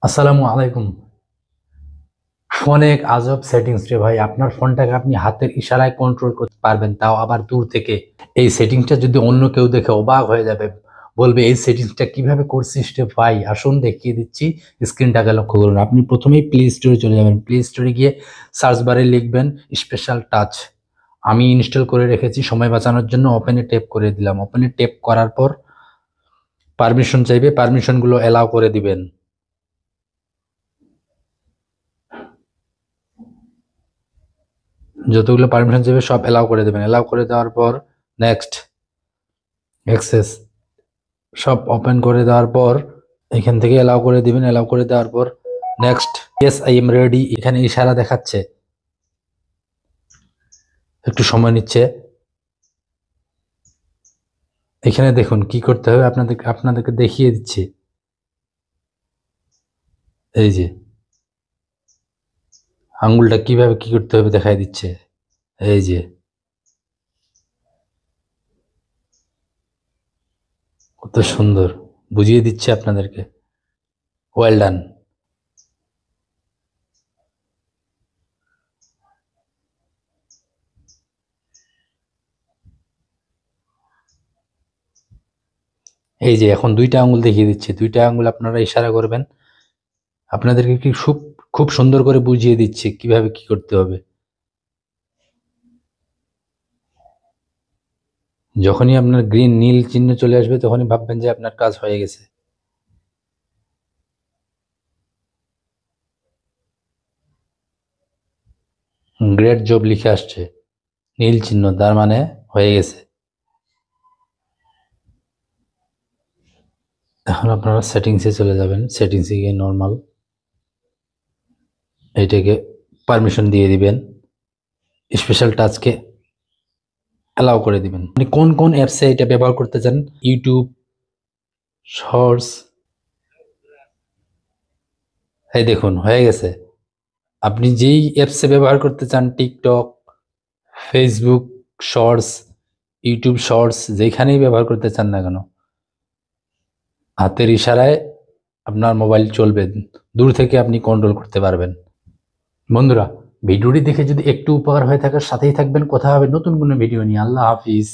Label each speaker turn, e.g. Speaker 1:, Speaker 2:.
Speaker 1: আসসালামু আলাইকুম। অনেক আজব সেটিংস রে ভাই। আপনার ফোনটাকে আপনি হাতের ইশারায় কন্ট্রোল করতে পারবেন, তাও আবার দূর থেকে। এই সেটিংসটা যদি অন্য কেউ দেখে অবাক হয়ে যাবে, বলবে এই সেটিংসটা কিভাবে করছিস রে ভাই। আসুন দেখিয়ে দিচ্ছি। স্ক্রিনটাকে লক্ষ্য করুন। আপনি প্রথমেই প্লে স্টোরে চলে যাবেন। প্লে স্টোরে গিয়ে সার্চ বারে লিখবেন স্পেশাল টাচ। আমি ইনস্টল করে রেখেছি, সময় বাঁচানোর জন্য ওপেনে ট্যাপ করে দিলাম। ওপেনে ট্যাপ করার পর পারমিশন চাইবে, পারমিশনগুলো অ্যালাউ করে দিবেন। যতগুলো পারমিশন চাইবে সব অ্যালাউ করে দেবেন। অ্যালাউ করে দেওয়ার পর নেক্সট, অ্যাক্সেস সব ওপেন করে দেওয়ার পর এখান থেকে অ্যালাউ করে দিবেন। অ্যালাউ করে দেওয়ার পর next, yes I am ready. এখানে ইশারা দেখাচ্ছে, একটু সময় নিচ্ছে। এখানে দেখুন কি করতে হবে, আপনাদেরকে দেখিয়ে দিচ্ছি। এই যে আঙ্গুলটা কিভাবে কি করতে হবে দেখাই দিচ্ছে। এই যে কত সুন্দর বুঝিয়ে দিচ্ছে আপনাদেরকে। Well done. এই যে এখন দুইটা আঙ্গুল দেখিয়ে দিচ্ছে, দুইটা আঙ্গুল আপনারা ইশারা করবেন। আপনাদেরকে কি খুব খুব সুন্দর করে বুঝিয়ে দিচ্ছে কিভাবে কি করতে হবে। যখনই আপনার গ্রিন নীল চিহ্ন চলে আসবে তখনই ভাববেন যে আপনার কাজ হয়ে গেছে। গ্রেট জব লিখে আসছে নীল চিহ্ন, তার মানে হয়ে গেছে। এখন আপনারা সেটিংসে চলে যাবেন। সেটিংসে গিয়ে নর্মাল এইটাকে পারমিশন দিয়ে দিবেন। স্পেশাল টাচকে অ্যালাউ করে দিবেন। আপনি কোন কোন অ্যাপসে এটা ব্যবহার করতে চান? YouTube, shorts. এই দেখুন হয়ে গেছে। আপনি যেই অ্যাপসে ব্যবহার করতে চান, TikTok, Facebook shorts, YouTube shorts, যেখানেই ব্যবহার করতে চান না কেন, হাতের ইশারায় আপনার মোবাইল চলবে। দূর থেকে আপনি কন্ট্রোল করতে পারবেন। বন্ধুরা, ভিডিওটি দেখে যদি একটু উপকার হয়ে থাকে সাথেই থাকবেন। কথা হবে নতুন কোনো ভিডিও নিয়ে। আল্লাহ হাফিজ।